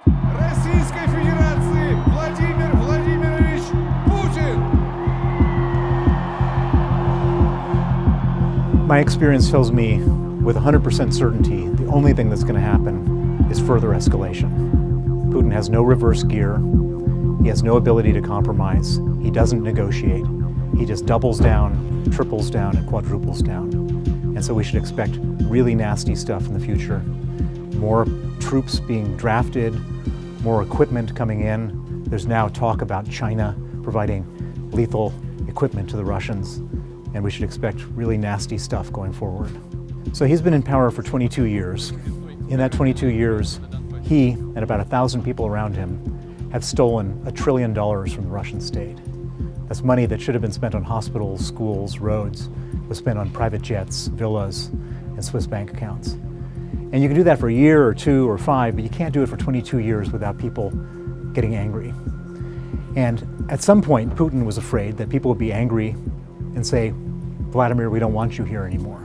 Российской Федерации Владимир Владимирович Putin. My experience tells me with 100% certainty the only thing that's going to happen is further escalation. Putin has no reverse gear. He has no ability to compromise. He doesn't negotiate. He just doubles down, triples down, and quadruples down. And so we should expect really nasty stuff in the future. More troops being drafted, more equipment coming in. There's now talk about China providing lethal equipment to the Russians, and we should expect really nasty stuff going forward. So he's been in power for 22 years. In that 22 years, he and about 1,000 people around him have stolen $1 trillion from the Russian state. That's money that should have been spent on hospitals, schools, roads, was spent on private jets, villas, and Swiss bank accounts. And you can do that for a year or 2 or 5, but you can't do it for 22 years without people getting angry. And at some point, Putin was afraid that people would be angry and say, Vladimir, we don't want you here anymore.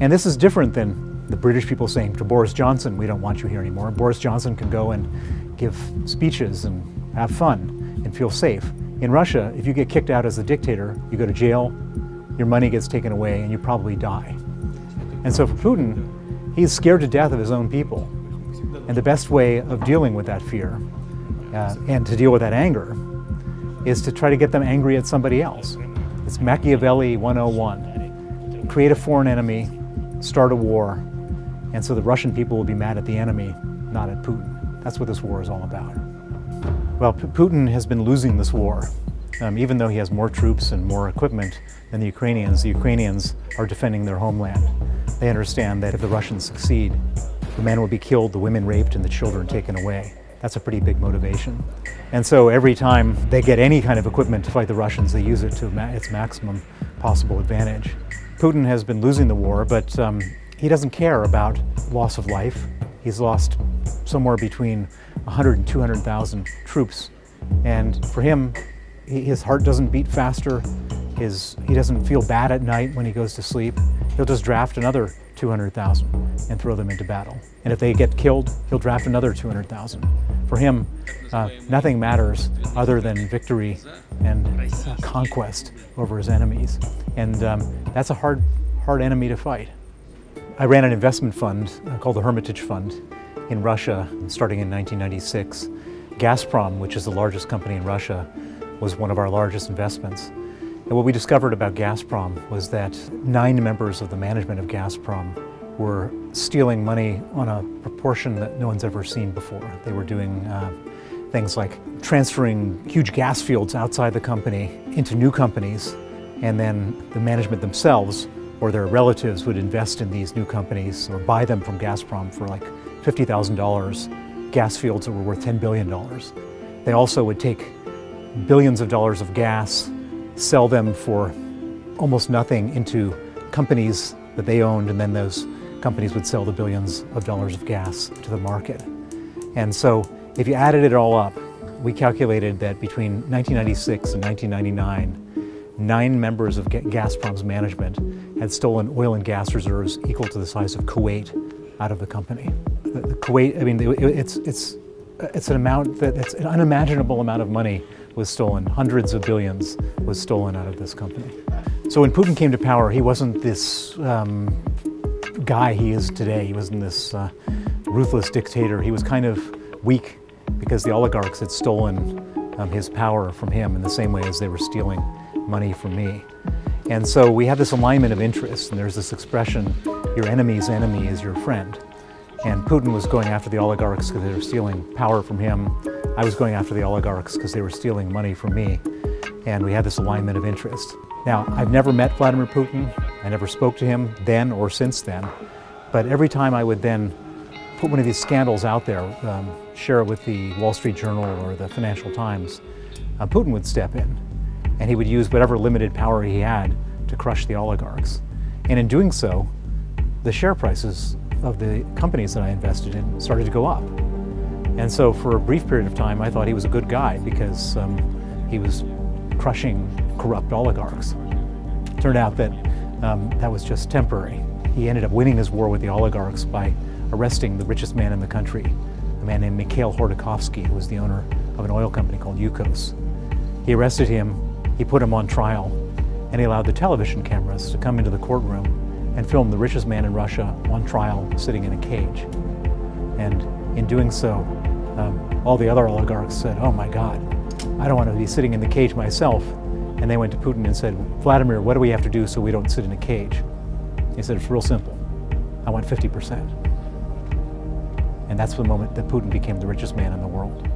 And this is different than the British people saying to Boris Johnson, we don't want you here anymore. Boris Johnson can go and give speeches and have fun and feel safe. In Russia, if you get kicked out as a dictator, you go to jail, your money gets taken away, and you probably die. And so for Putin, he's scared to death of his own people. And the best way of dealing with that fear and to deal with that anger is to try to get them angry at somebody else. It's Machiavelli 101. Create a foreign enemy, start a war, and so the Russian people will be mad at the enemy, not at Putin. That's what this war is all about. Well, Putin has been losing this war. Even though he has more troops and more equipment than the Ukrainians are defending their homeland. They understand that if the Russians succeed, the men will be killed, the women raped, and the children taken away. That's a pretty big motivation. And so every time they get any kind of equipment to fight the Russians, they use it to its maximum possible advantage. Putin has been losing the war, but he doesn't care about loss of life. He's lost somewhere between 100 and 200,000 troops. And for him, his heart doesn't beat faster. He doesn't feel bad at night when he goes to sleep. He'll just draft another 200,000 and throw them into battle. And if they get killed, he'll draft another 200,000. For him, nothing matters other than victory and conquest over his enemies. And that's a hard enemy to fight. I ran an investment fund called the Hermitage Fund in Russia starting in 1996. Gazprom, which is the largest company in Russia, was one of our largest investments. And what we discovered about Gazprom was that 9 members of the management of Gazprom were stealing money on a proportion that no one's ever seen before. They were doing things like transferring huge gas fields outside the company into new companies, and then the management themselves or their relatives would invest in these new companies or buy them from Gazprom for like $50,000, gas fields that were worth $10 billion. They also would take billions of dollars of gas, sell them for almost nothing into companies that they owned, and then those companies would sell the billions of dollars of gas to the market. And so if you added it all up, we calculated that between 1996 and 1999, 9 members of Gazprom's management had stolen oil and gas reserves equal to the size of Kuwait out of the company. The Kuwait, I mean, it's an amount that's an unimaginable amount of money was stolen. Hundreds of billions was stolen out of this company. So when Putin came to power, he wasn't this guy he is today. He wasn't this ruthless dictator. He was kind of weak because the oligarchs had stolen his power from him in the same way as they were stealing money from me. And so we had this alignment of interests, and there's this expression, your enemy's enemy is your friend. And Putin was going after the oligarchs because they were stealing power from him. I was going after the oligarchs because they were stealing money from me. And we had this alignment of interest. Now, I've never met Vladimir Putin. I never spoke to him then or since then. But every time I would then put one of these scandals out there, share it with the Wall Street Journal or the Financial Times, Putin would step in. And he would use whatever limited power he had to crush the oligarchs. And in doing so, the share prices of the companies that I invested in started to go up. And so for a brief period of time, I thought he was a good guy because he was crushing corrupt oligarchs. Turned out that that was just temporary. He ended up winning his war with the oligarchs by arresting the richest man in the country, a a man named Mikhail Hordakovsky, who was the owner of an oil company called Yukos. He arrested him, he put him on trial, and he allowed the television cameras to come into the courtroom and film the richest man in Russia on trial sitting in a cage. And in doing so, all the other oligarchs said, "Oh my God, I don't want to be sitting in the cage myself." And they went to Putin and said, "Vladimir, what do we have to do so we don't sit in a cage?" He said, "It's real simple. I want 50%. And that's the moment that Putin became the richest man in the world.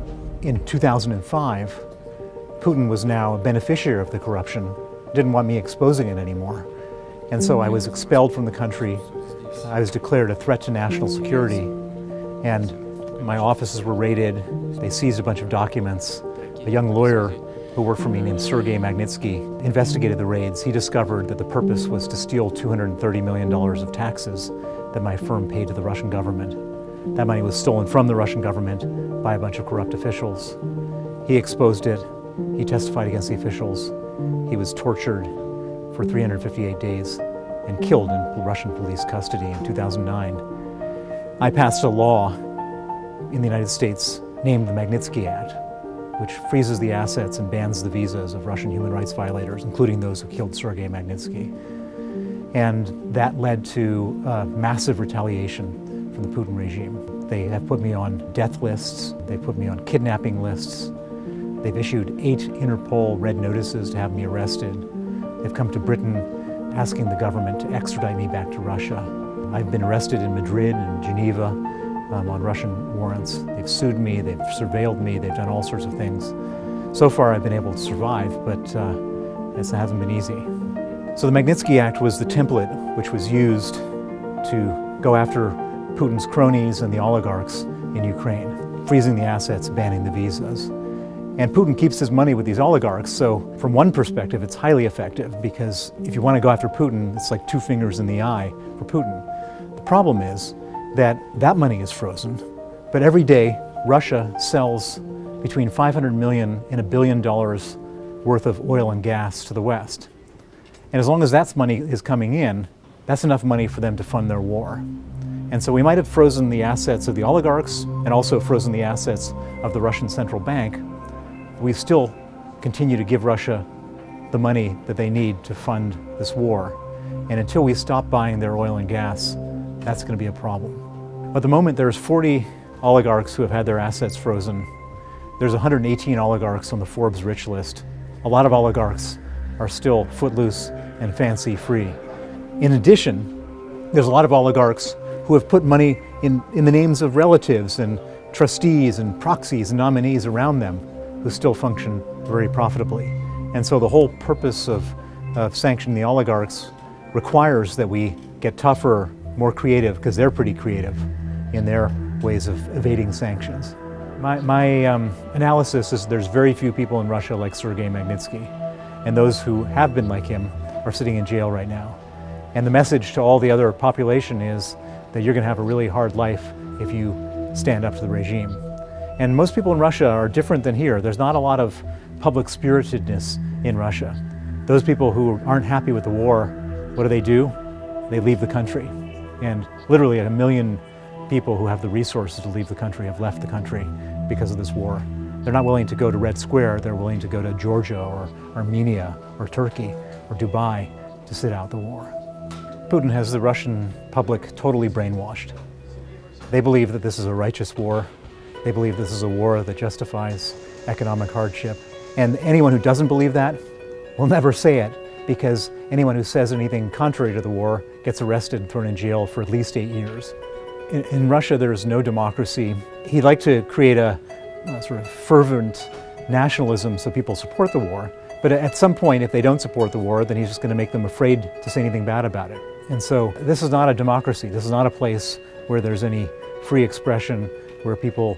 In 2005, Putin was now a beneficiary of the corruption, didn't want me exposing it anymore. And so I was expelled from the country. I was declared a threat to national security. And my offices were raided. They seized a bunch of documents. A young lawyer who worked for me named Sergei Magnitsky investigated the raids. He discovered that the purpose was to steal $230 million of taxes that my firm paid to the Russian government. That money was stolen from the Russian government by a bunch of corrupt officials. He exposed it. He testified against the officials. He was tortured for 358 days and killed in Russian police custody in 2009. I passed a law in the United States named the Magnitsky Act, which freezes the assets and bans the visas of Russian human rights violators, including those who killed Sergei Magnitsky. And that led to massive retaliation from the Putin regime. They have put me on death lists. They've put me on kidnapping lists. They've issued 8 Interpol red notices to have me arrested. They've come to Britain asking the government to extradite me back to Russia. I've been arrested in Madrid and Geneva on Russian warrants. They've sued me, they've surveilled me, they've done all sorts of things. So far I've been able to survive, but it hasn't been easy. So the Magnitsky Act was the template which was used to go after Putin's cronies and the oligarchs in Ukraine, freezing the assets, banning the visas. And Putin keeps his money with these oligarchs, so from one perspective it's highly effective, because if you want to go after Putin, it's like 2 fingers in the eye for Putin. The problem is that that money is frozen, but every day Russia sells between $500 million and $1 billion worth of oil and gas to the West. And as long as that money is coming in, that's enough money for them to fund their war. And so we might have frozen the assets of the oligarchs and also frozen the assets of the Russian central bank. We still continue to give Russia the money that they need to fund this war. And until we stop buying their oil and gas, that's going to be a problem. At the moment, there's 40 oligarchs who have had their assets frozen. There's 118 oligarchs on the Forbes rich list. A lot of oligarchs are still footloose and fancy-free. In addition, there's a lot of oligarchs who have put money in the names of relatives and trustees and proxies and nominees around them who still function very profitably. And so the whole purpose of sanctioning the oligarchs requires that we get tougher, more creative, because they're pretty creative in their ways of evading sanctions. My analysis is there's very few people in Russia like Sergei Magnitsky, and those who have been like him are sitting in jail right now. And the message to all the other population is that you're going to have a really hard life if you stand up to the regime. And most people in Russia are different than here. There's not a lot of public spiritedness in Russia. Those people who aren't happy with the war, what do? They leave the country. And literally 1 million people who have the resources to leave the country have left the country because of this war. They're not willing to go to Red Square, they're willing to go to Georgia or Armenia or Turkey or Dubai to sit out the war. Putin has the Russian public totally brainwashed. They believe that this is a righteous war. They believe this is a war that justifies economic hardship. And anyone who doesn't believe that will never say it, because anyone who says anything contrary to the war gets arrested and thrown in jail for at least 8 years. In Russia, there is no democracy. He'd like to create a sort of fervent nationalism so people support the war. But at some point, if they don't support the war, then he's just going to make them afraid to say anything bad about it. And so this is not a democracy. This is not a place where there's any free expression, where people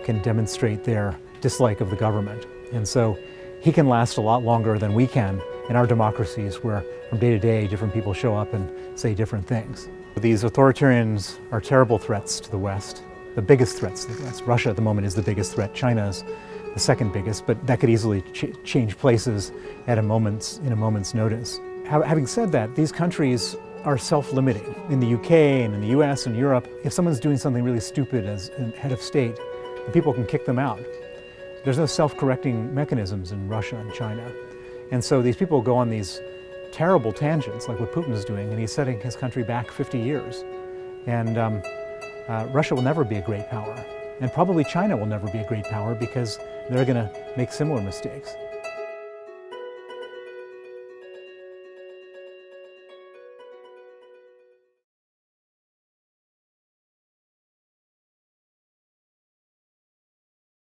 can demonstrate their dislike of the government. And so he can last a lot longer than we can in our democracies, where from day to day different people show up and say different things. These authoritarians are terrible threats to the West, the biggest threats to the West. Russia at the moment is the biggest threat. China is the second biggest, but that could easily change places in a moment's notice. Having said that, these countries are self-limiting. In the UK and in the US and Europe, if someone's doing something really stupid as a head of state, the people can kick them out. There's no self-correcting mechanisms in Russia and China. And so these people go on these terrible tangents, like what Putin is doing, and he's setting his country back 50 years. And Russia will never be a great power. And probably China will never be a great power because they're going to make similar mistakes.